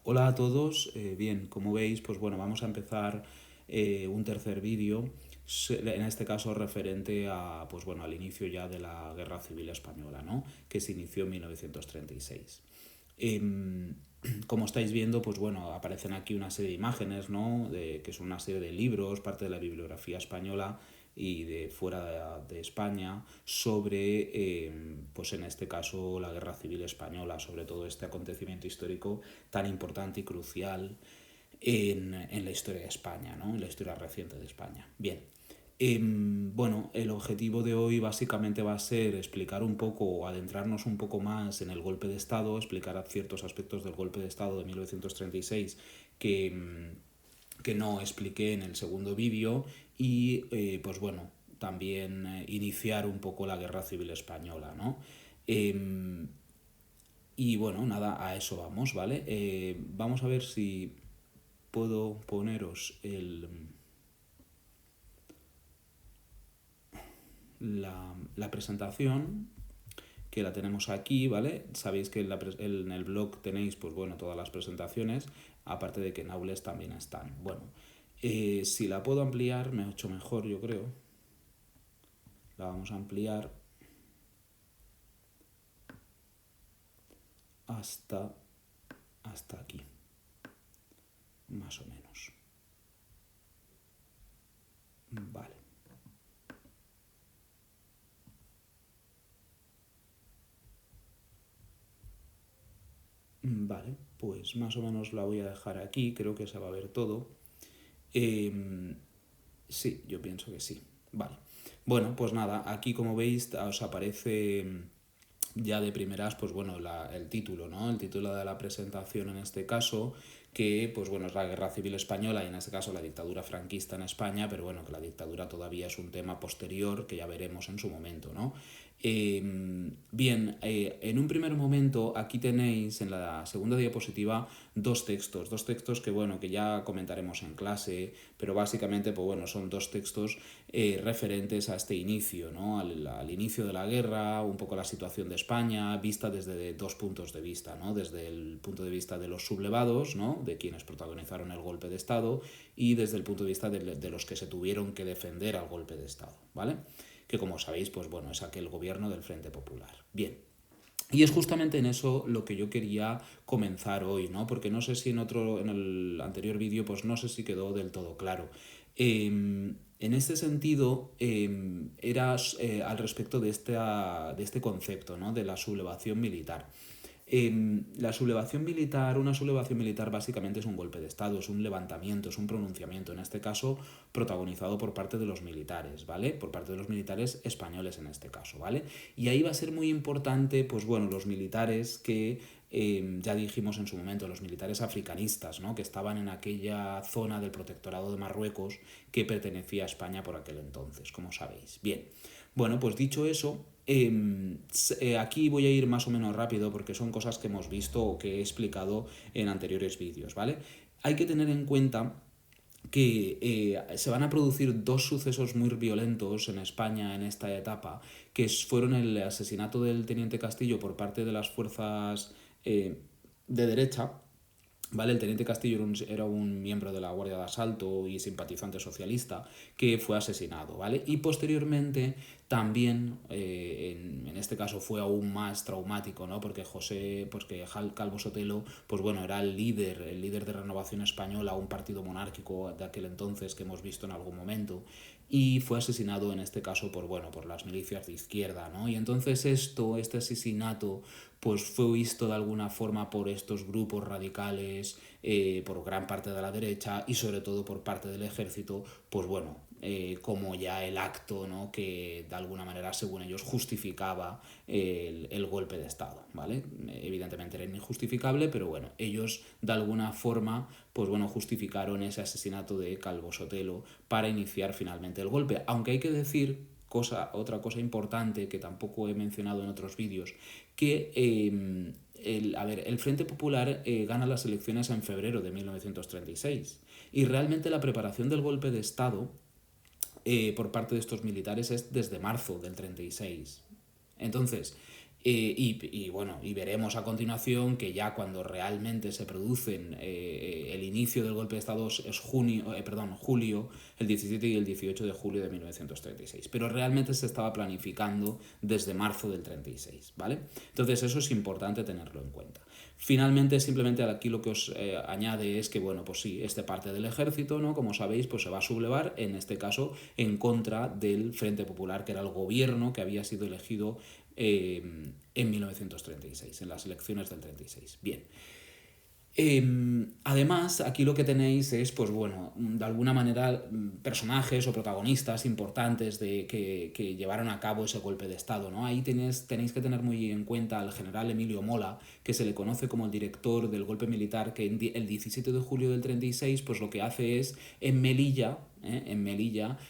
Hola a todos, bien, como veis, pues bueno, vamos a empezar un tercer vídeo, en este caso referente a, pues bueno, al inicio ya de la Guerra Civil Española, ¿no? Que se inició en 1936. Em, Como estáis viendo, pues bueno, aparecen aquí una serie de imágenes, ¿no? Que son una serie de libros, parte de la bibliografía española y de fuera de España, sobre, pues en este caso, la Guerra Civil Española, sobre todo este acontecimiento histórico tan importante y crucial en la historia de España, ¿no? En la historia reciente de España. Bien. Bueno, el objetivo de hoy básicamente va a ser explicar un poco o adentrarnos un poco más en el golpe de Estado, explicar ciertos aspectos del golpe de Estado de 1936 que, que no expliqué en el segundo vídeo y, pues bueno, también iniciar un poco la Guerra Civil Española, ¿no? Eh, y bueno, nada, a eso vamos, ¿vale? Vamos a ver si puedo poneros la presentación, que la tenemos aquí, ¿vale? Sabéis que en el blog tenéis, pues bueno, todas las presentaciones, aparte de que en Aules también están. Bueno, si la puedo ampliar, me ha hecho mejor, yo creo. La vamos a ampliar hasta, hasta aquí, más o menos. Vale. Vale, pues más o menos la voy a dejar aquí, creo que se va a ver todo. Eh, sí, yo pienso que sí. Vale. Bueno, pues nada, aquí como veis os aparece ya de primeras, pues bueno, el título, ¿no? El título de la presentación en este caso, que pues bueno, es la Guerra Civil Española y en este caso la dictadura franquista en España, pero bueno, que la dictadura todavía es un tema posterior que ya veremos en su momento, ¿no? Bien, en un primer momento aquí tenéis en la segunda diapositiva dos textos que bueno, que ya comentaremos en clase, pero básicamente pues bueno, son dos textos referentes a este inicio, ¿no? Al inicio de la guerra, un poco la situación de España, vista desde dos puntos de vista, ¿no? Desde el punto de vista de los sublevados, ¿no? De quienes protagonizaron el golpe de Estado, y desde el punto de vista de los que se tuvieron que defender al golpe de Estado, ¿vale? Que como sabéis, pues bueno, es aquel gobierno del Frente Popular. Bien. Y es justamente en eso lo que yo quería comenzar hoy, ¿no? Porque no sé si en el anterior vídeo, pues no sé si quedó del todo claro. En este sentido, era al respecto de este concepto, ¿no? De la sublevación militar. Una sublevación militar básicamente es un golpe de Estado, es un levantamiento, es un pronunciamiento, en este caso protagonizado por parte de los militares, ¿vale? Por parte de los militares españoles en este caso, ¿vale? Y ahí va a ser muy importante, pues bueno, los militares que ya dijimos en su momento, los militares africanistas, ¿no? Que estaban en aquella zona del protectorado de Marruecos que pertenecía a España por aquel entonces, como sabéis. Bien, bueno, pues dicho eso, aquí voy a ir más o menos rápido porque son cosas que hemos visto o que he explicado en anteriores vídeos, ¿vale? Hay que tener en cuenta que se van a producir dos sucesos muy violentos en España en esta etapa, que fueron el asesinato del teniente Castillo por parte de las fuerzas de derecha. ¿Vale? El teniente Castillo era un miembro de la Guardia de Asalto y simpatizante socialista que fue asesinado, ¿vale? Y posteriormente también, en este caso fue aún más traumático, ¿no? Porque Calvo Sotelo, pues bueno, era el líder de Renovación Española, un partido monárquico de aquel entonces que hemos visto en algún momento, y fue asesinado en este caso por, bueno, por las milicias de izquierda, ¿no? Y entonces este asesinato, pues fue visto de alguna forma por estos grupos radicales, por gran parte de la derecha y sobre todo por parte del ejército, pues bueno, como ya el acto, ¿no? Que de alguna manera, según ellos, justificaba el golpe de Estado, ¿vale? Evidentemente era injustificable, pero bueno, ellos de alguna forma, pues bueno, justificaron ese asesinato de Calvo Sotelo para iniciar finalmente el golpe, aunque hay que decir otra cosa importante que tampoco he mencionado en otros vídeos, que el Frente Popular gana las elecciones en febrero de 1936 y realmente la preparación del golpe de Estado por parte de estos militares es desde marzo del 36. Entonces, Y veremos a continuación que ya cuando realmente se producen el inicio del golpe de Estado es julio, el 17 y el 18 de julio de 1936. Pero realmente se estaba planificando desde marzo del 36, ¿vale? Entonces eso es importante tenerlo en cuenta. Finalmente, simplemente aquí lo que os añade es que, bueno, pues sí, esta parte del ejército, ¿no? Como sabéis, pues se va a sublevar, en este caso, en contra del Frente Popular, que era el gobierno que había sido elegido en 1936, en las elecciones del 36. Bien. Además, aquí lo que tenéis es, pues bueno, de alguna manera personajes o protagonistas importantes que llevaron a cabo ese golpe de Estado, ¿no? Ahí tenéis que tener muy en cuenta al general Emilio Mola, que se le conoce como el director del golpe militar, que el 17 de julio del 36, pues lo que hace es, en Melilla,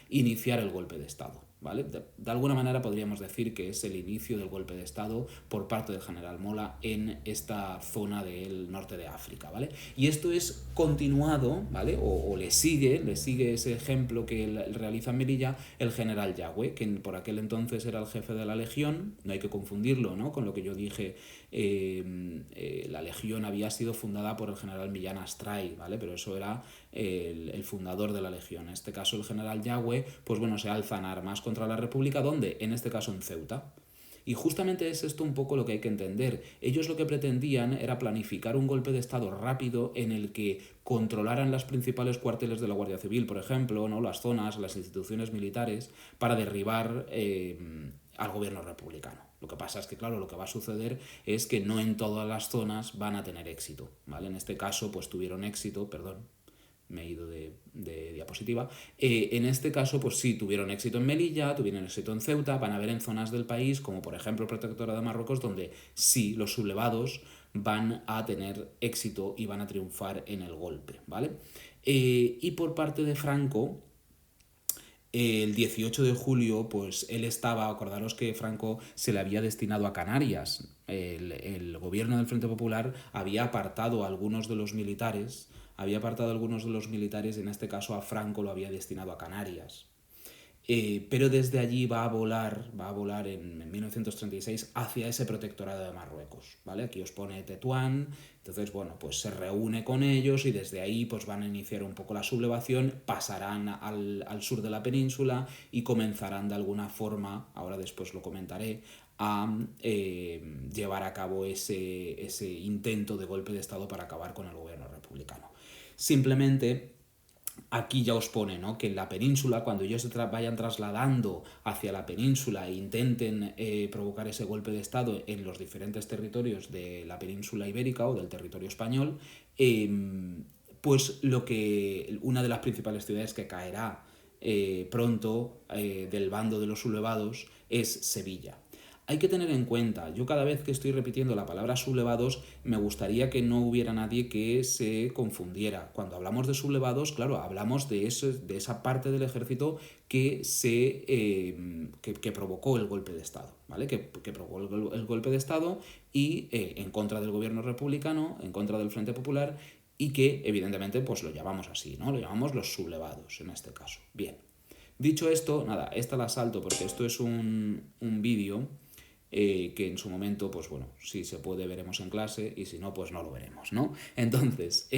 iniciar el golpe de Estado. ¿Vale? De alguna manera podríamos decir que es el inicio del golpe de Estado por parte del general Mola en esta zona del norte de África, ¿vale? Y esto es continuado, ¿vale? O le sigue ese ejemplo que realiza en Melilla el general Yagüe, que por aquel entonces era el jefe de la Legión. No hay que confundirlo, ¿no? Con lo que yo dije, la Legión había sido fundada por el general Millán Astray, ¿vale? Pero eso era el fundador de la Legión. En este caso el general Yagüe, pues bueno, se alza en armas contra la República, ¿dónde? En este caso en Ceuta. Y justamente es esto un poco lo que hay que entender. Ellos lo que pretendían era planificar un golpe de Estado rápido en el que controlaran las principales cuarteles de la Guardia Civil, por ejemplo, ¿no? Las zonas, las instituciones militares, para derribar al gobierno republicano. Lo que pasa es que, claro, lo que va a suceder es que no en todas las zonas van a tener éxito, ¿vale? En este caso, pues tuvieron éxito, perdón, me he ido de diapositiva. En este caso, pues sí, tuvieron éxito en Melilla, tuvieron éxito en Ceuta, van a ver en zonas del país, como por ejemplo el Protectorado de Marruecos, donde sí, los sublevados van a tener éxito y van a triunfar en el golpe, ¿vale? Y por parte de Franco, el 18 de julio, pues él estaba, acordaros que Franco se le había destinado a Canarias. El gobierno del Frente Popular había apartado a algunos de los militares, y en este caso a Franco lo había destinado a Canarias. Pero desde allí va a volar en 1936 hacia ese protectorado de Marruecos, ¿vale? Aquí os pone Tetuán, entonces, bueno, pues se reúne con ellos y desde ahí pues van a iniciar un poco la sublevación, pasarán al sur de la península y comenzarán de alguna forma, ahora después lo comentaré, a llevar a cabo ese intento de golpe de Estado para acabar con el gobierno republicano. Simplemente aquí ya os pone, ¿no?, que en la península, cuando ellos se vayan trasladando hacia la península e intenten provocar ese golpe de Estado en los diferentes territorios de la península ibérica o del territorio español, pues una de las principales ciudades que caerá pronto del bando de los sublevados es Sevilla. Hay que tener en cuenta, yo cada vez que estoy repitiendo la palabra sublevados, me gustaría que no hubiera nadie que se confundiera. Cuando hablamos de sublevados, claro, hablamos de esa parte del ejército que provocó el golpe de Estado, ¿vale? Que provocó el golpe de Estado y en contra del gobierno republicano, en contra del Frente Popular, y que evidentemente pues lo llamamos así, ¿no? Lo llamamos los sublevados en este caso. Bien. Dicho esto, nada, esta la salto porque esto es un vídeo que en su momento, pues bueno, si se puede veremos en clase y si no, pues no lo veremos, ¿no? Entonces,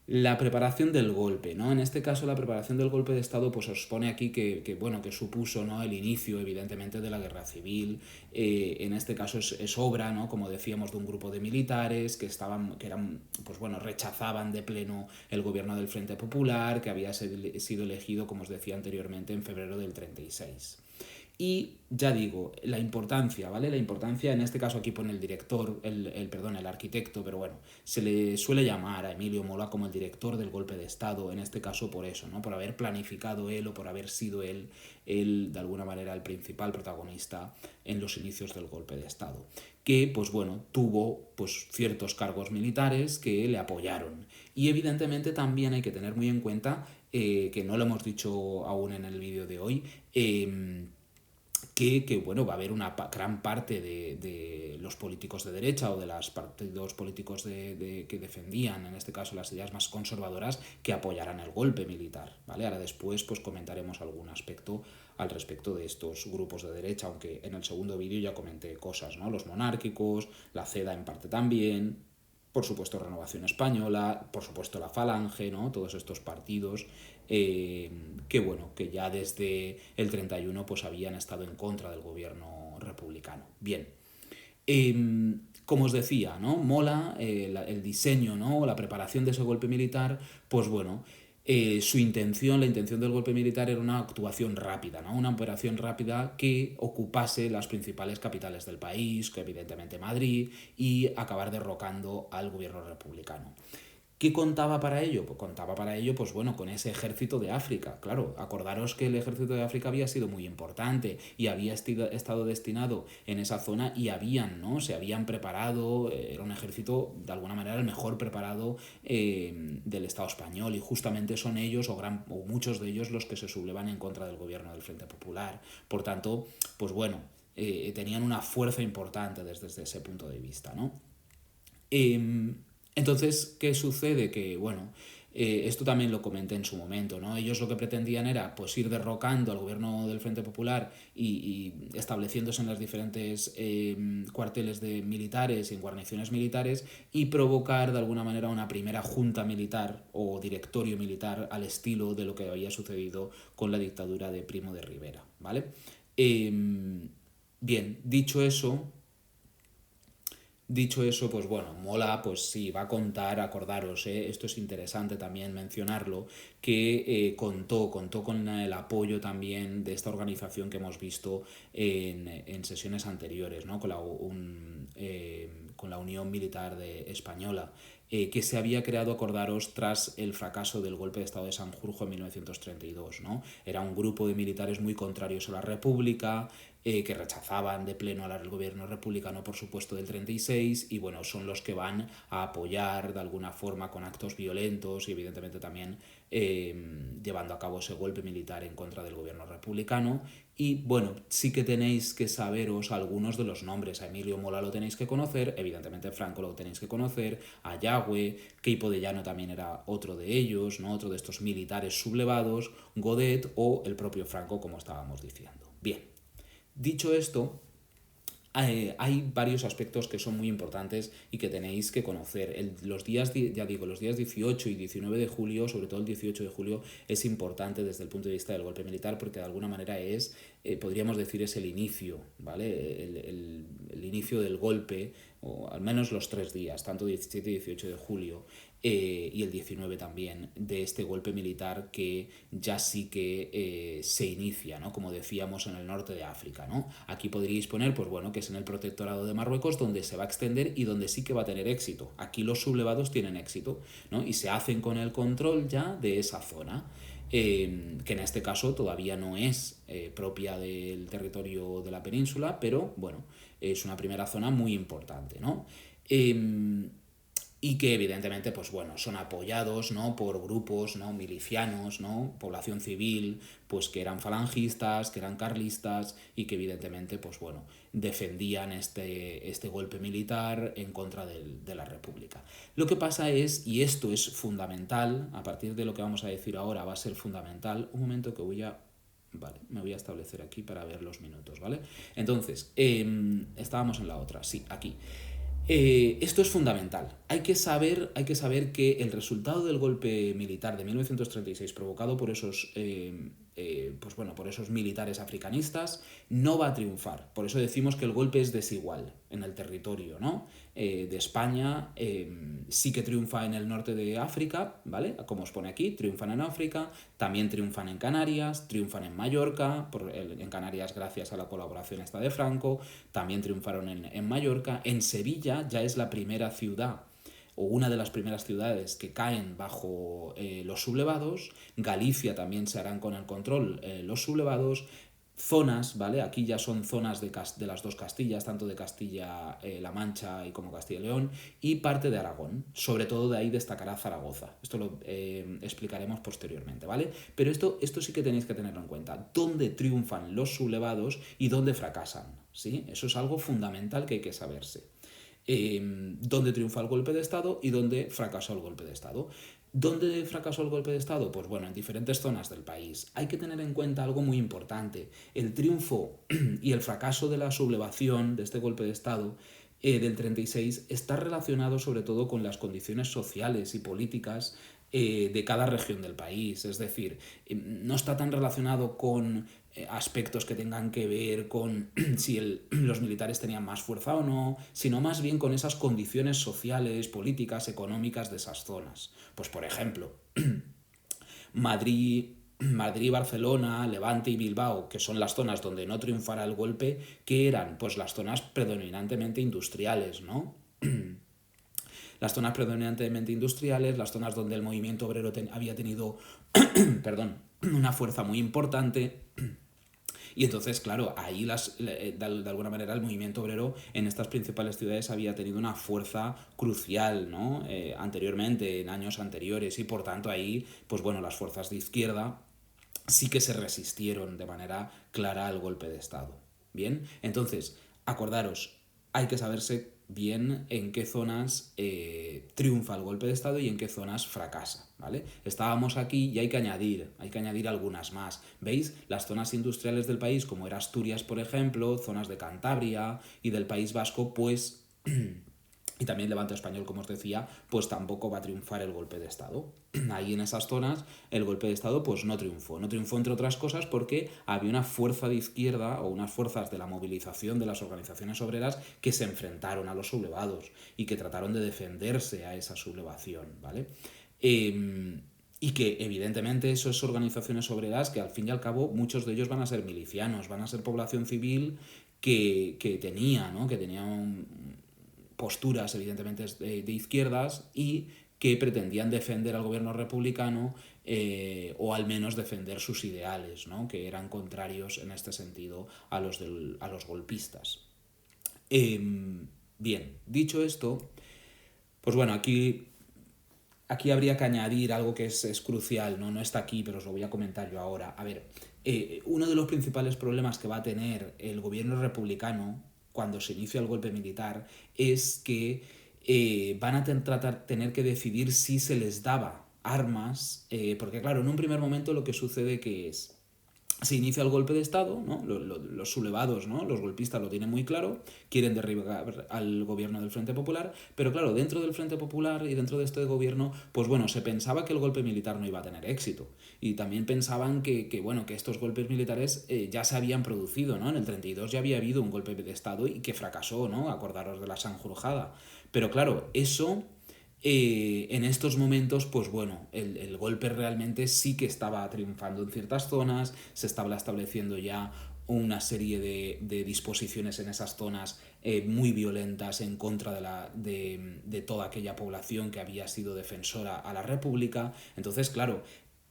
la preparación del golpe, ¿no? En este caso, la preparación del golpe de Estado, pues os pone aquí que supuso, ¿no?, el inicio, evidentemente, de la guerra civil. En este caso es obra, ¿no?, como decíamos, de un grupo de militares que rechazaban de pleno el gobierno del Frente Popular, que había sido elegido, como os decía anteriormente, en febrero del 36. Y ya digo, la importancia, ¿vale? La importancia, en este caso aquí pone el director, el arquitecto, pero bueno, se le suele llamar a Emilio Mola como el director del golpe de Estado, en este caso por eso, ¿no? Por haber planificado él o por haber sido él de alguna manera el principal protagonista en los inicios del golpe de Estado, que pues bueno, tuvo pues ciertos cargos militares que le apoyaron. Y evidentemente también hay que tener muy en cuenta, que no lo hemos dicho aún en el vídeo de hoy, bueno, va a haber una gran parte de los políticos de derecha o de los partidos políticos que defendían, en este caso, las ideas más conservadoras, que apoyarán el golpe militar, ¿vale? Ahora después pues comentaremos algún aspecto al respecto de estos grupos de derecha, aunque en el segundo vídeo ya comenté cosas, ¿no? Los monárquicos, la CEDA en parte también, por supuesto Renovación Española, por supuesto la Falange, ¿no? Todos estos partidos que bueno, que ya desde el 31 pues habían estado en contra del gobierno republicano. Bien, como os decía, ¿no? Mola el diseño, ¿no? La preparación de ese golpe militar, pues bueno, la intención del golpe militar era una actuación rápida, ¿no? Una operación rápida que ocupase las principales capitales del país, que evidentemente Madrid, y acabar derrocando al gobierno republicano. ¿Qué contaba para ello? Pues contaba para ello, pues bueno, con ese ejército de África. Claro, acordaros que el ejército de África había sido muy importante y había estado destinado en esa zona y se habían preparado, era un ejército de alguna manera el mejor preparado del Estado español, y justamente son ellos o muchos de ellos los que se sublevan en contra del gobierno del Frente Popular. Por tanto, pues bueno, tenían una fuerza importante desde ese punto de vista, ¿no? Entonces, ¿qué sucede? Que, bueno, esto también lo comenté en su momento, ¿no? Ellos lo que pretendían era pues ir derrocando al gobierno del Frente Popular y estableciéndose en los diferentes cuarteles de militares y en guarniciones militares, y provocar de alguna manera una primera junta militar o directorio militar al estilo de lo que había sucedido con la dictadura de Primo de Rivera, ¿vale? Bien, dicho eso, pues bueno, Mola, pues sí, va a contar, acordaros, esto es interesante también mencionarlo, que contó con el apoyo también de esta organización que hemos visto en sesiones anteriores, ¿no? Con la Unión Militar Española, que se había creado, acordaros, tras el fracaso del golpe de Estado de Sanjurjo en 1932, ¿no? Era un grupo de militares muy contrarios a la República, que rechazaban de pleno al gobierno republicano, por supuesto, del 36, y bueno, son los que van a apoyar de alguna forma con actos violentos y evidentemente también llevando a cabo ese golpe militar en contra del gobierno republicano. Y bueno, sí que tenéis que saberos algunos de los nombres. A Emilio Mola lo tenéis que conocer, evidentemente Franco lo tenéis que conocer, a Yagüe, Queipo de Llano también era otro de ellos, ¿no? Otro de estos militares sublevados, Godet o el propio Franco, como estábamos diciendo. Bien. Dicho esto, hay varios aspectos que son muy importantes y que tenéis que conocer. Los días 18 y 19 de julio, sobre todo el 18 de julio, es importante desde el punto de vista del golpe militar, porque de alguna manera podríamos decir, es el inicio, ¿vale? El inicio del golpe, o al menos los 3 días, tanto 17 y 18 de julio, y el 19 también, de este golpe militar que ya sí que se inicia, ¿no? Como decíamos, en el norte de África, ¿no? Aquí podríais poner, pues bueno, que es en el protectorado de Marruecos, donde se va a extender y donde sí que va a tener éxito. Aquí los sublevados tienen éxito, ¿no? Y se hacen con el control ya de esa zona, que en este caso todavía no es propia del territorio de la península, pero bueno, es una primera zona muy importante, ¿no? Y que evidentemente, pues bueno, son apoyados, ¿no? Por grupos, ¿no? Milicianos, ¿no? Población civil, pues que eran falangistas, que eran carlistas, y que evidentemente, pues bueno, defendían este golpe militar en contra de la República. Lo que pasa es, y esto es fundamental, a partir de lo que vamos a decir ahora va a ser fundamental, un momento que Vale, me voy a establecer aquí para ver los minutos, ¿vale? Entonces, estábamos en la otra, sí, aquí. Esto es fundamental. Hay que saber que el resultado del golpe militar de 1936 provocado por esos por esos militares africanistas no va a triunfar. Por eso decimos que el golpe es desigual en el territorio, ¿no? De España. Sí que triunfa en el norte de África, ¿vale? Como os pone aquí, triunfan en África, también triunfan en Canarias, triunfan en Mallorca, en Canarias gracias a la colaboración esta de Franco, también triunfaron en Mallorca. En Sevilla ya es la primera ciudad, o una de las primeras ciudades que caen bajo los sublevados. Galicia también se harán con el control los sublevados. zonas, ¿vale? Aquí ya son zonas de las dos Castillas, tanto de Castilla-La Mancha y como Castilla y León, y parte de Aragón. Sobre todo de ahí destacará Zaragoza. Esto lo explicaremos posteriormente, ¿vale? Pero esto sí que tenéis que tenerlo en cuenta. ¿Dónde triunfan los sublevados y dónde fracasan? ¿Sí? Eso es algo fundamental que hay que saberse. Dónde triunfa el golpe de Estado y dónde fracasó el golpe de Estado. ¿Dónde fracasó el golpe de Estado? Pues bueno, en diferentes zonas del país. Hay que tener en cuenta algo muy importante. El triunfo y el fracaso de la sublevación de este golpe de Estado del 36 está relacionado sobre todo con las condiciones sociales y políticas de cada región del país. Es decir, no está tan relacionado con aspectos que tengan que ver con si los militares tenían más fuerza o no, sino más bien con esas condiciones sociales, políticas, económicas de esas zonas. Pues por ejemplo, Madrid, Barcelona, Levante y Bilbao, que son las zonas donde no triunfará el golpe, ¿qué eran? Pues las zonas predominantemente industriales, ¿no? Las zonas predominantemente industriales, las zonas donde el movimiento obrero había tenido perdón, una fuerza muy importante. Y entonces, claro, ahí de alguna manera el movimiento obrero en estas principales ciudades había tenido una fuerza crucial, ¿no? Anteriormente, en años anteriores, y por tanto ahí, pues bueno, las fuerzas de izquierda sí que se resistieron de manera clara al golpe de Estado. Bien, entonces, acordaros, hay que saberse bien en qué zonas triunfa el golpe de Estado y en qué zonas fracasa, ¿vale? Estábamos aquí y hay que añadir algunas más. ¿Veis? Las zonas industriales del país, como era Asturias, por ejemplo, zonas de Cantabria y del País Vasco, pues y también Levante Español, como os decía, pues tampoco va a triunfar el golpe de Estado. Ahí en esas zonas el golpe de Estado pues no triunfó. No triunfó entre otras cosas porque había una fuerza de izquierda o unas fuerzas de la movilización de las organizaciones obreras que se enfrentaron a los sublevados y que trataron de defenderse a esa sublevación, ¿vale? Y que evidentemente esas organizaciones obreras, que al fin y al cabo muchos de ellos van a ser milicianos, van a ser población civil que tenía, ¿no? Que tenía posturas evidentemente de izquierdas y que pretendían defender al gobierno republicano o al menos defender sus ideales, ¿no? Que eran contrarios en este sentido a los golpistas. Bien, dicho esto, pues bueno, aquí habría que añadir algo que es crucial, ¿no? No está aquí, pero os lo voy a comentar yo ahora. A ver, uno de los principales problemas que va a tener el gobierno republicano cuando se inicia el golpe militar es que van a tener que decidir si se les daba armas, porque claro, en un primer momento lo que sucede que se inicia el golpe de Estado, ¿no? Los sublevados, ¿no? Los golpistas lo tienen muy claro, quieren derribar al gobierno del Frente Popular, pero claro, dentro del Frente Popular y dentro de este gobierno, pues bueno, se pensaba que el golpe militar no iba a tener éxito. Y también pensaban que estos golpes militares ya se habían producido, ¿no? En el 32 ya había habido un golpe de Estado y que fracasó, ¿no? Acordaros de la Sanjurjada. Pero claro, eso en estos momentos, pues bueno, el golpe realmente sí que estaba triunfando en ciertas zonas, se estaba estableciendo ya una serie de disposiciones en esas zonas muy violentas en contra de toda aquella población que había sido defensora a la República. Entonces, claro,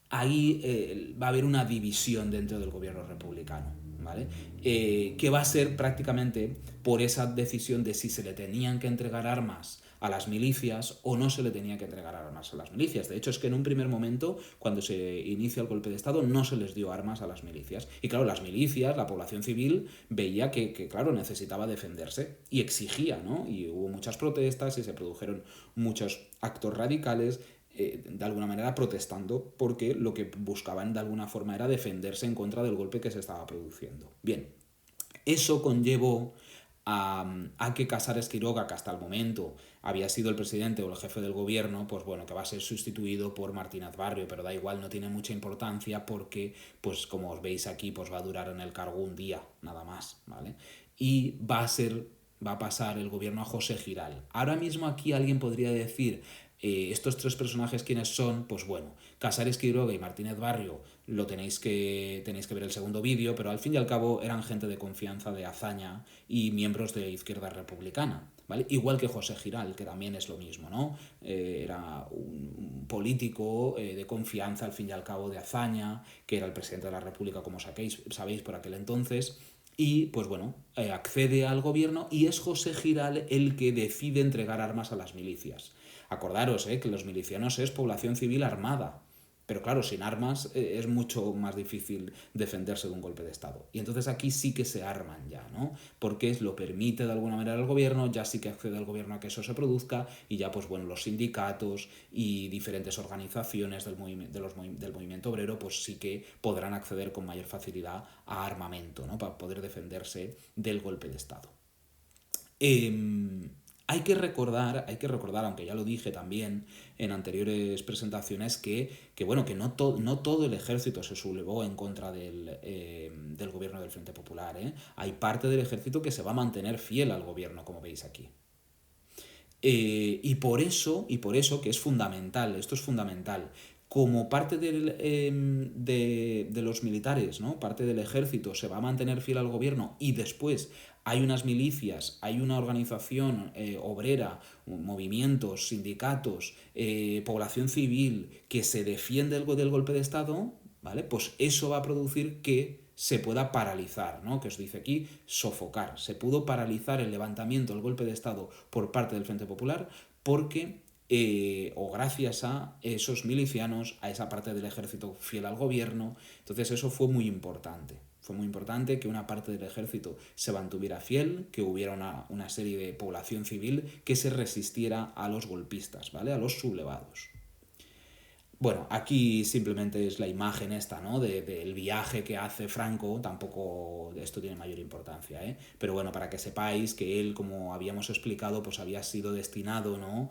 ahí va a haber una división dentro del gobierno republicano, ¿vale? Que va a ser prácticamente por esa decisión de si se le tenían que entregar armas a las milicias o no se le tenía que entregar armas a las milicias. De hecho, es que en un primer momento, cuando se inicia el golpe de Estado, no se les dio armas a las milicias. Y claro, las milicias, la población civil, veía que claro, necesitaba defenderse y exigía, ¿no? Y hubo muchas protestas y se produjeron muchos actos radicales, de alguna manera protestando porque lo que buscaban de alguna forma era defenderse en contra del golpe que se estaba produciendo. Bien, eso conllevó a que Casares Quiroga, que hasta el momento había sido el presidente o el jefe del gobierno, pues bueno, que va a ser sustituido por Martínez Barrio, pero da igual, no tiene mucha importancia porque, pues como os veis aquí, pues va a durar en el cargo un día, nada más, ¿vale? Y va a pasar el gobierno a José Giral. Ahora mismo aquí alguien podría decir, estos tres personajes quiénes son, pues bueno, Casares Quiroga y Martínez Barrio tenéis que ver el segundo vídeo, pero al fin y al cabo eran gente de confianza de Azaña y miembros de Izquierda Republicana. ¿vale? Igual que José Giral, que también es lo mismo, ¿no? Era un político de confianza, al fin y al cabo, de hazaña, que era el presidente de la República, como sabéis, por aquel entonces, y pues bueno, accede al gobierno y es José Giral el que decide entregar armas a las milicias. Acordaros que los milicianos es población civil armada, pero claro, sin armas es mucho más difícil defenderse de un golpe de Estado. Y entonces aquí sí que se arman ya, ¿no? Porque lo permite de alguna manera el gobierno, ya sí que accede al gobierno a que eso se produzca y ya pues bueno, los sindicatos y diferentes organizaciones del movimiento obrero pues sí que podrán acceder con mayor facilidad a armamento, ¿no? Para poder defenderse del golpe de Estado. Hay que recordar, aunque ya lo dije también en anteriores presentaciones, bueno, que no todo el ejército se sublevó en contra del gobierno del Frente Popular, ¿eh? Hay parte del ejército que se va a mantener fiel al gobierno, como veis aquí. Y por eso que es fundamental, esto es fundamental, como parte de los militares, ¿no? Parte del ejército se va a mantener fiel al gobierno y después hay unas milicias, hay una organización obrera, movimientos, sindicatos, población civil que se defiende del golpe de Estado, ¿vale? Pues eso va a producir que se pueda paralizar, ¿no? Que os dice aquí, sofocar. Se pudo paralizar el levantamiento, el golpe de Estado por parte del Frente Popular porque, o gracias a esos milicianos, a esa parte del ejército fiel al gobierno. Entonces eso fue muy importante. Fue muy importante que una parte del ejército se mantuviera fiel, que hubiera una serie de población civil que se resistiera a los golpistas, ¿vale? A los sublevados. Bueno, aquí simplemente es la imagen esta, ¿no? Del viaje que hace Franco, tampoco esto tiene mayor importancia, ¿eh? Pero bueno, para que sepáis que él, como habíamos explicado, pues había sido destinado, ¿no?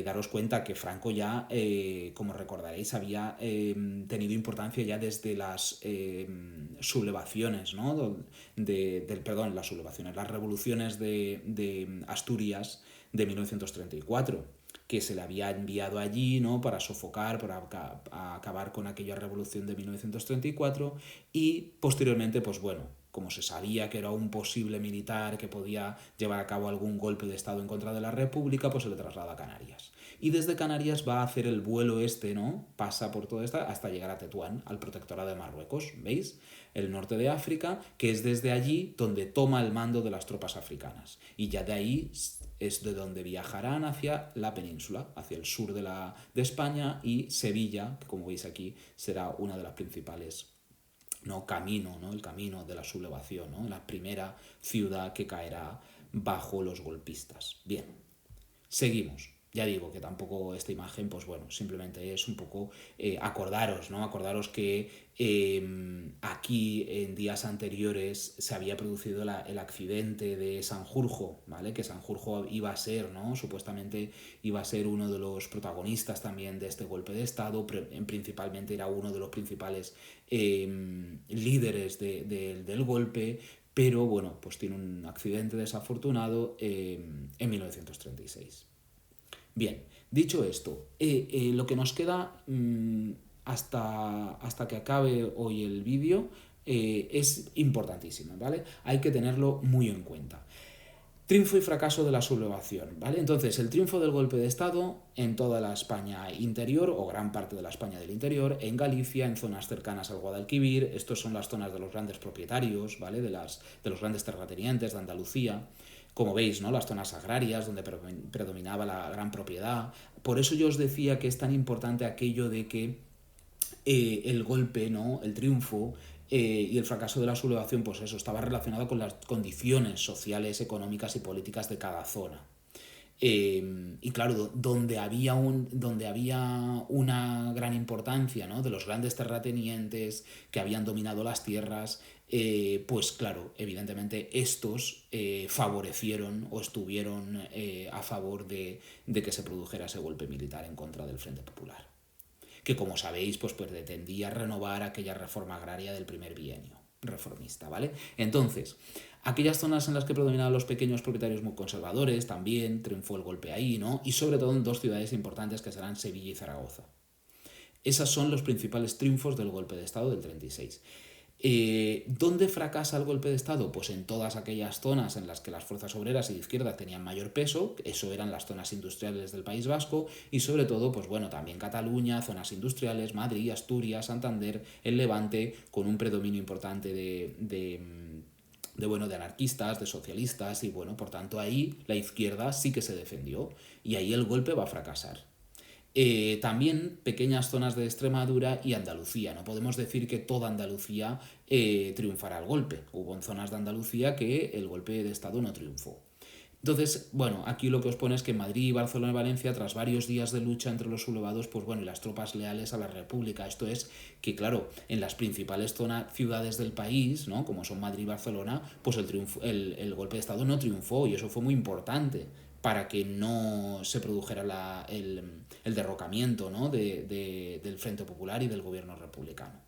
Daros cuenta que Franco ya, como recordaréis, había tenido importancia ya desde las sublevaciones, ¿no? Perdón, las sublevaciones, las revoluciones de Asturias de 1934, que se le había enviado allí, ¿no? Para sofocar, para acabar con aquella revolución de 1934 y posteriormente, pues bueno, como se sabía que era un posible militar que podía llevar a cabo algún golpe de Estado en contra de la República, pues se le traslada a Canarias. Y desde Canarias va a hacer el vuelo ¿no? Pasa por todo esto hasta llegar a Tetuán, al protectorado de Marruecos, ¿veis? El norte de África, que es desde allí donde toma el mando de las tropas africanas. Y ya de ahí es de donde viajarán hacia la península, hacia el sur de España, y Sevilla, que como veis aquí será una de las principales, ¿no? El camino de la sublevación, ¿no? La primera ciudad que caerá bajo los golpistas. Bien, seguimos. Ya digo que tampoco esta imagen, pues bueno, simplemente es un poco acordaros, ¿no? Acordaros que aquí en días anteriores se había producido el accidente de Sanjurjo, ¿vale? Que Sanjurjo iba a ser, ¿no? Supuestamente iba a ser uno de los protagonistas también de este golpe de Estado, principalmente era uno de los principales líderes del golpe, pero bueno, pues tiene un accidente desafortunado en 1936. Bien, dicho esto, lo que nos queda hasta que acabe hoy el vídeo es importantísimo, ¿vale? Hay que tenerlo muy en cuenta. Triunfo y fracaso de la sublevación, ¿vale? Entonces, el triunfo del golpe de Estado en toda la España interior, o gran parte de la España del interior, en Galicia, en zonas cercanas al Guadalquivir, estos son las zonas de los grandes propietarios, ¿vale? De los grandes terratenientes de Andalucía. Como veis, ¿no? Las zonas agrarias donde predominaba la gran propiedad. Por eso yo os decía que es tan importante aquello de que el golpe, ¿no? El triunfo y el fracaso de la sublevación, pues eso, estaba relacionado con las condiciones sociales, económicas y políticas de cada zona. Y claro, donde había una gran importancia, ¿no? De los grandes terratenientes que habían dominado las tierras, pues claro, evidentemente estos favorecieron o estuvieron a favor de que se produjera ese golpe militar en contra del Frente Popular, que como sabéis pues pretendía renovar aquella reforma agraria del primer bienio reformista, ¿vale? Entonces, aquellas zonas en las que predominaban los pequeños propietarios muy conservadores, también triunfó el golpe ahí, ¿no? Y sobre todo en dos ciudades importantes que serán Sevilla y Zaragoza. Esos son los principales triunfos del golpe de Estado del 36. ¿Dónde fracasa el golpe de Estado? Pues en todas aquellas zonas en las que las fuerzas obreras y de izquierda tenían mayor peso, eso eran las zonas industriales del País Vasco y sobre todo, pues bueno, también Cataluña, zonas industriales, Madrid, Asturias, Santander, el Levante, con un predominio importante de anarquistas, de socialistas y bueno, por tanto ahí la izquierda sí que se defendió y ahí el golpe va a fracasar. También pequeñas zonas de Extremadura y Andalucía. No podemos decir que toda Andalucía triunfará al golpe. Hubo en zonas de Andalucía que el golpe de Estado no triunfó. Entonces, bueno, aquí lo que os pone es que Madrid, Barcelona y Valencia, tras varios días de lucha entre los sublevados, pues bueno, y las tropas leales a la República. Esto es que, claro, en las principales ciudades del país, ¿no? Como son Madrid y Barcelona, pues el golpe de Estado no triunfó y eso fue muy importante para que no se produjera el derrocamiento, ¿no? del Frente Popular y del gobierno republicano.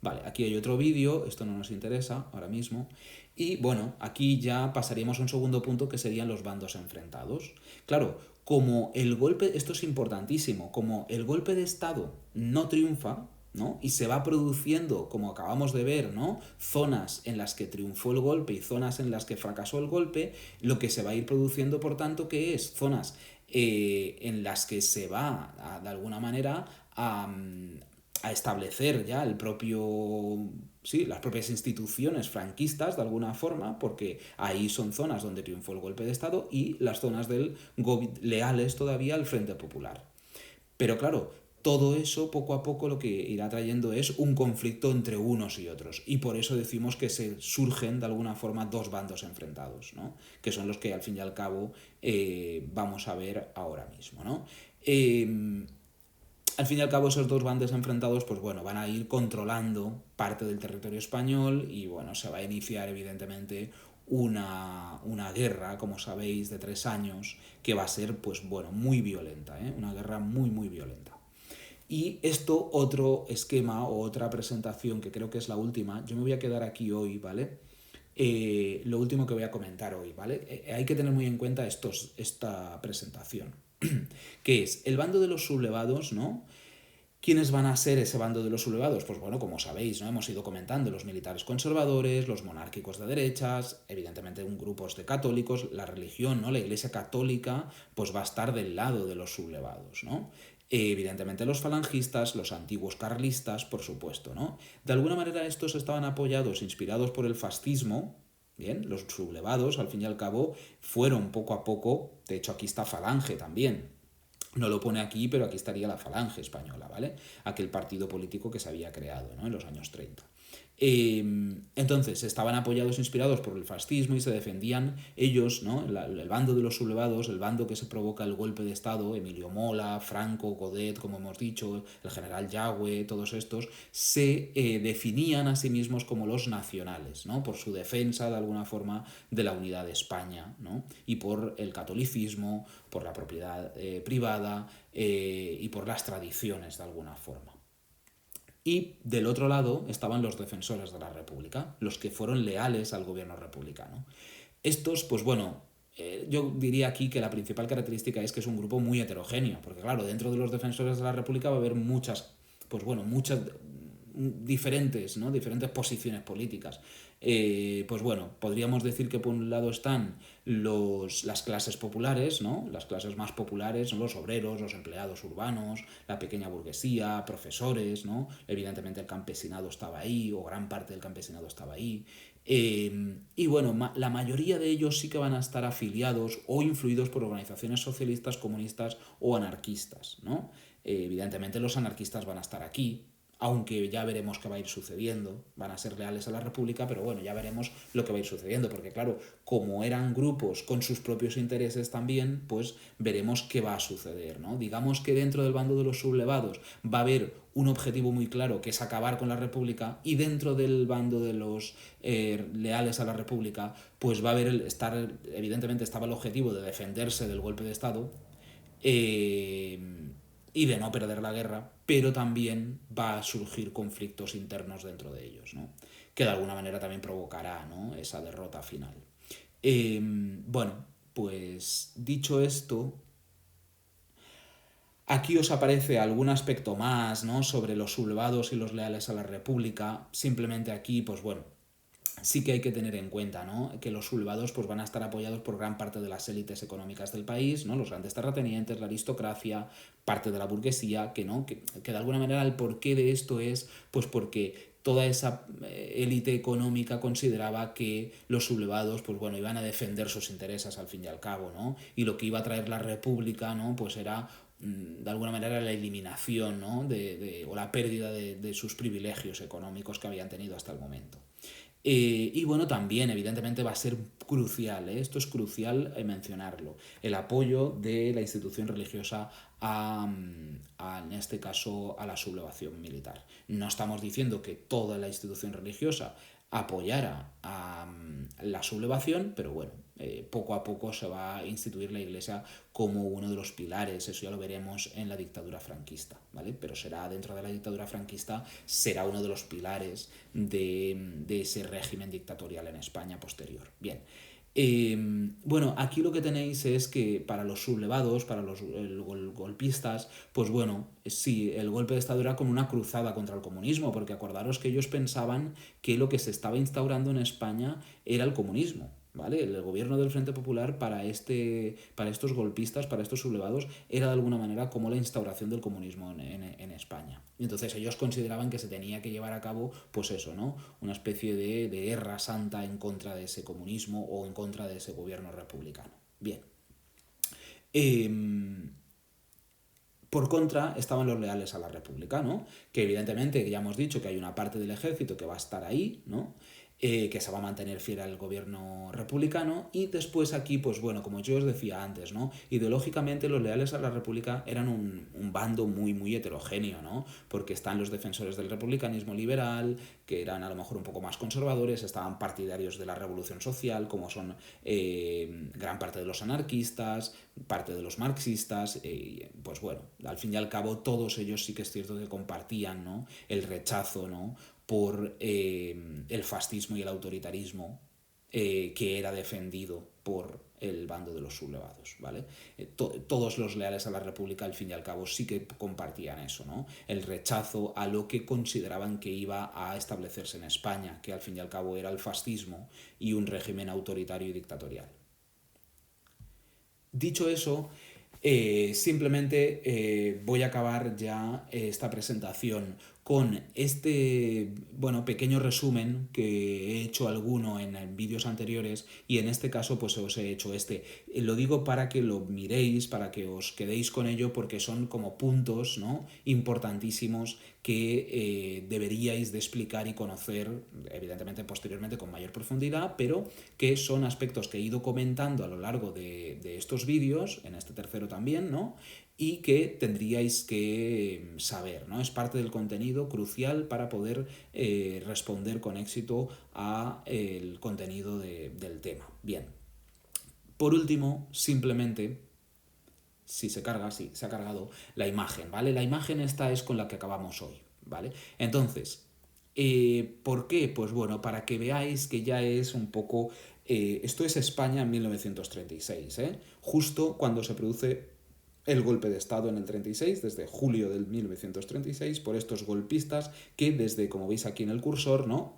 Vale, aquí hay otro vídeo, esto no nos interesa ahora mismo. Y bueno, aquí ya pasaríamos a un segundo punto que serían los bandos enfrentados. Claro, como el golpe, esto es importantísimo, como el golpe de Estado no triunfa, ¿no? Y se va produciendo, como acabamos de ver, ¿no? Zonas en las que triunfó el golpe y zonas en las que fracasó el golpe, lo que se va a ir produciendo, por tanto, que es zonas en las que se va, de alguna manera, a establecer ya las propias instituciones franquistas de alguna forma, porque ahí son zonas donde triunfó el golpe de Estado y las zonas leales todavía al Frente Popular. Pero claro, todo eso poco a poco lo que irá trayendo es un conflicto entre unos y otros. Y por eso decimos que se surgen de alguna forma dos bandos enfrentados, ¿no? Que son los que al fin y al cabo vamos a ver ahora mismo, ¿no? Al fin y al cabo esos dos bandos enfrentados pues bueno, van a ir controlando parte del territorio español y bueno, se va a iniciar evidentemente una guerra, como sabéis, de 3 años que va a ser pues bueno, muy violenta, una guerra muy muy violenta. Y esto otro esquema o otra presentación que creo que es la última, yo me voy a quedar aquí hoy, ¿vale? Lo último que voy a comentar hoy, ¿vale? Hay que tener muy en cuenta esta presentación, que es el bando de los sublevados, ¿no? ¿Quiénes van a ser ese bando de los sublevados? Pues bueno, como sabéis, ¿no? Hemos ido comentando los militares conservadores, los monárquicos de derechas, evidentemente grupos de católicos, la religión, ¿no? La Iglesia católica, pues va a estar del lado de los sublevados, ¿no? Evidentemente los falangistas, los antiguos carlistas, por supuesto, ¿no? De alguna manera estos estaban apoyados, inspirados por el fascismo. Bien, los sublevados, al fin y al cabo, fueron poco a poco, de hecho aquí está Falange también, no lo pone aquí, pero aquí estaría la Falange española, ¿vale? Aquel partido político que se había creado, ¿no? En los años 30. Entonces estaban apoyados, inspirados por el fascismo y se defendían ellos, ¿no? El bando de los sublevados, el bando que se provoca el golpe de Estado, Emilio Mola, Franco, Godet, como hemos dicho, el general Yagüe, todos estos, se definían a sí mismos como los nacionales, ¿no? Por su defensa, de alguna forma, de la unidad de España, ¿no? Y por el catolicismo, por la propiedad privada y por las tradiciones, de alguna forma. Y del otro lado estaban los defensores de la República, los que fueron leales al gobierno republicano. Estos, pues bueno, yo diría aquí que la principal característica es que es un grupo muy heterogéneo, porque claro, dentro de los defensores de la República va a haber muchas diferentes, ¿no? Diferentes posiciones políticas. Pues bueno, podríamos decir que por un lado están las clases populares, ¿no? Las clases más populares son los obreros, los empleados urbanos, la pequeña burguesía, profesores, ¿no? Evidentemente el campesinado estaba ahí, o gran parte del campesinado estaba ahí. Y bueno, la mayoría de ellos sí que van a estar afiliados o influidos por organizaciones socialistas, comunistas o anarquistas, ¿no? Evidentemente los anarquistas van a estar aquí, aunque ya veremos qué va a ir sucediendo, van a ser leales a la República, pero bueno, ya veremos lo que va a ir sucediendo, porque claro, como eran grupos con sus propios intereses también, pues veremos qué va a suceder, ¿no? Digamos que dentro del bando de los sublevados va a haber un objetivo muy claro, que es acabar con la República, y dentro del bando de los leales a la República, pues va a haber evidentemente estaba el objetivo de defenderse del golpe de Estado, y de no perder la guerra, pero también va a surgir conflictos internos dentro de ellos, ¿no? Que de alguna manera también provocará, ¿no? Esa derrota final. Bueno, pues dicho esto, Aquí os aparece algún aspecto más, ¿no?, sobre los sublevados y los leales a la República. Simplemente aquí, pues bueno, sí que hay que tener en cuenta, ¿no?, que los sublevados pues, van a estar apoyados por gran parte de las élites económicas del país, ¿no?, los grandes terratenientes, la aristocracia, parte de la burguesía, que, ¿no?, que de alguna manera el porqué de esto es pues porque toda esa élite económica consideraba que los sublevados pues bueno, iban a defender sus intereses al fin y al cabo, ¿no?, y lo que iba a traer la República, ¿no?, pues era de alguna manera la eliminación, ¿no?, o la pérdida de sus privilegios económicos que habían tenido hasta el momento. Y bueno, también evidentemente va a ser crucial, ¿eh? Esto es crucial mencionarlo, el apoyo de la institución religiosa en este caso, a la sublevación militar. No estamos diciendo que toda la institución religiosa apoyara a la sublevación, pero bueno, poco a poco se va a instituir la Iglesia como uno de los pilares, eso ya lo veremos en la dictadura franquista, ¿vale? Pero será dentro de la dictadura franquista, será uno de los pilares de ese régimen dictatorial en España posterior. Bien. Bueno, aquí lo que tenéis es que para los sublevados, para los golpistas, pues bueno, sí, el golpe de Estado era como una cruzada contra el comunismo, porque acordaros que ellos pensaban que lo que se estaba instaurando en España era el comunismo, ¿vale? El gobierno del Frente Popular para estos golpistas, para estos sublevados, era de alguna manera como la instauración del comunismo en España. Y entonces ellos consideraban que se tenía que llevar a cabo, pues eso, ¿no?, una especie de guerra santa en contra de ese comunismo o en contra de ese gobierno republicano. Bien. Por contra, estaban los leales a la República, ¿no?, que evidentemente ya hemos dicho que hay una parte del ejército que va a estar ahí, ¿no?, que se va a mantener fiel al gobierno republicano, y después aquí, pues bueno, como yo os decía antes, ¿no?, ideológicamente los leales a la República eran un bando muy, muy heterogéneo, ¿no?, porque están los defensores del republicanismo liberal, que eran a lo mejor un poco más conservadores, estaban partidarios de la revolución social, como son gran parte de los anarquistas, parte de los marxistas, pues bueno, al fin y al cabo todos ellos sí que es cierto que compartían, ¿no?, el rechazo, ¿no?, por el fascismo y el autoritarismo que era defendido por el bando de los sublevados, ¿vale? Todos los leales a la República al fin y al cabo sí que compartían eso, ¿no?, el rechazo a lo que consideraban que iba a establecerse en España, que al fin y al cabo era el fascismo y un régimen autoritario y dictatorial. Dicho eso, simplemente voy a acabar ya esta presentación con este pequeño resumen que he hecho alguno en vídeos anteriores, y en este caso pues os he hecho este. Lo digo para que lo miréis, para que os quedéis con ello, porque son como puntos, ¿no?, importantísimos que deberíais de explicar y conocer, evidentemente posteriormente con mayor profundidad, pero que son aspectos que he ido comentando a lo largo de estos vídeos, en este tercero también, ¿no?, y que tendríais que saber, ¿no? Es parte del contenido crucial para poder responder con éxito a el contenido del tema. Bien. Por último, simplemente, si se carga, sí, se ha cargado la imagen, ¿vale? La imagen esta es con la que acabamos hoy, ¿vale? Entonces, ¿por qué? Pues bueno, para que veáis que ya es un poco... esto es España en 1936, justo cuando se produce el golpe de Estado en el 36, desde julio del 1936, por estos golpistas que desde, como veis aquí en el cursor, ¿no?,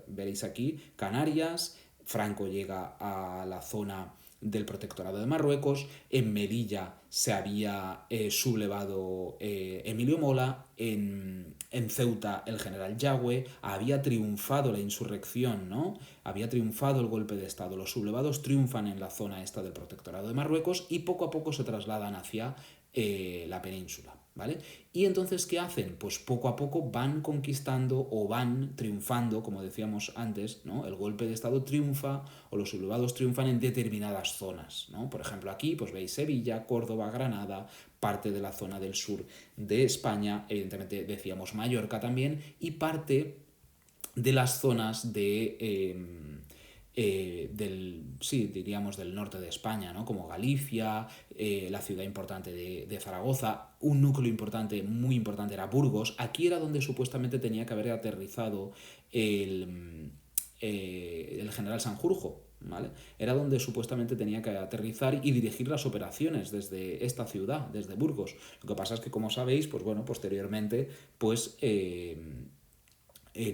veréis aquí, Canarias, Franco llega a la zona del protectorado de Marruecos, en Melilla se había sublevado Emilio Mola, en Ceuta el general Yagüe, había triunfado la insurrección, ¿no?, había triunfado el golpe de Estado, los sublevados triunfan en la zona esta del protectorado de Marruecos y poco a poco se trasladan hacia la península, ¿vale? Y entonces, ¿qué hacen? Pues poco a poco van conquistando o van triunfando, como decíamos antes, ¿no? El golpe de Estado triunfa o los sublevados triunfan en determinadas zonas, ¿no? Por ejemplo, aquí pues veis Sevilla, Córdoba, Granada, parte de la zona del sur de España, evidentemente decíamos Mallorca también, y parte de las zonas diríamos del norte de España, ¿no?, como Galicia, la ciudad importante de Zaragoza, un núcleo importante, muy importante, era Burgos. Aquí era donde supuestamente tenía que haber aterrizado el general Sanjurjo, ¿vale? Era donde supuestamente tenía que aterrizar y dirigir las operaciones desde esta ciudad, desde Burgos. Lo que pasa es que, como sabéis, pues bueno, posteriormente, pues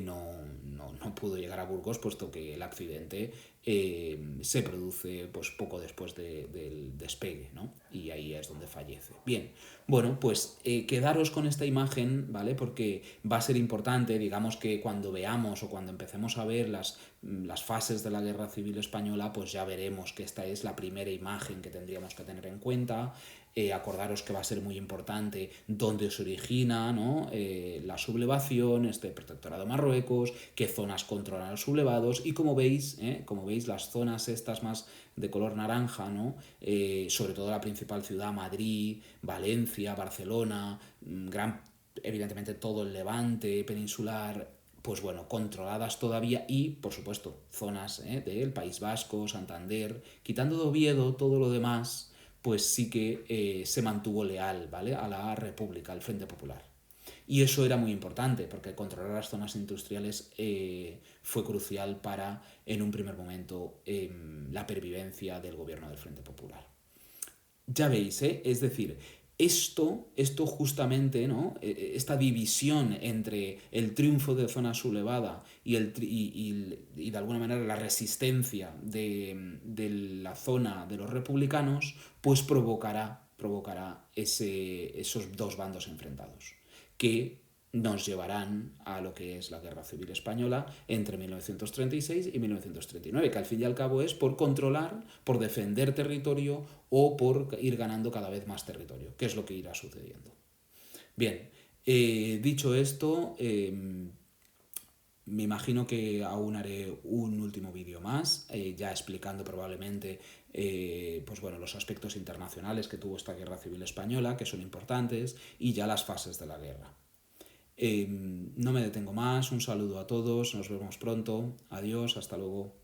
no pudo llegar a Burgos, puesto que el accidente se produce pues poco después del despegue, ¿no? Y ahí es donde fallece. Bien, bueno, pues quedaros con esta imagen, ¿vale? Porque va a ser importante, digamos que cuando veamos o cuando empecemos a ver las fases de la Guerra Civil Española, pues ya veremos que esta es la primera imagen que tendríamos que tener en cuenta. Acordaros que va a ser muy importante dónde se origina, ¿no? La sublevación, este protectorado Marruecos, qué zonas controlan los sublevados y como veis, las zonas estas más de color naranja, ¿no? Sobre todo la principal ciudad, Madrid, Valencia, Barcelona, evidentemente todo el Levante peninsular, pues bueno, controladas todavía y, por supuesto, zonas del País Vasco, Santander, quitando de Oviedo, todo lo demás pues sí que se mantuvo leal, ¿vale? A la República, al Frente Popular. Y eso era muy importante, porque controlar las zonas industriales fue crucial para, en un primer momento, la pervivencia del gobierno del Frente Popular. Ya veis, es decir, esto justamente, ¿no? Esta división entre el triunfo de zona sublevada y de alguna manera la resistencia de la zona de los republicanos, pues provocará esos dos bandos enfrentados, que nos llevarán a lo que es la Guerra Civil Española entre 1936 y 1939, que al fin y al cabo es por controlar, por defender territorio o por ir ganando cada vez más territorio, que es lo que irá sucediendo. Bien, dicho esto, me imagino que aún haré un último vídeo más, ya explicando probablemente pues bueno, los aspectos internacionales que tuvo esta Guerra Civil Española, que son importantes, y ya las fases de la guerra. No me detengo más, un saludo a todos, nos vemos pronto, adiós, hasta luego.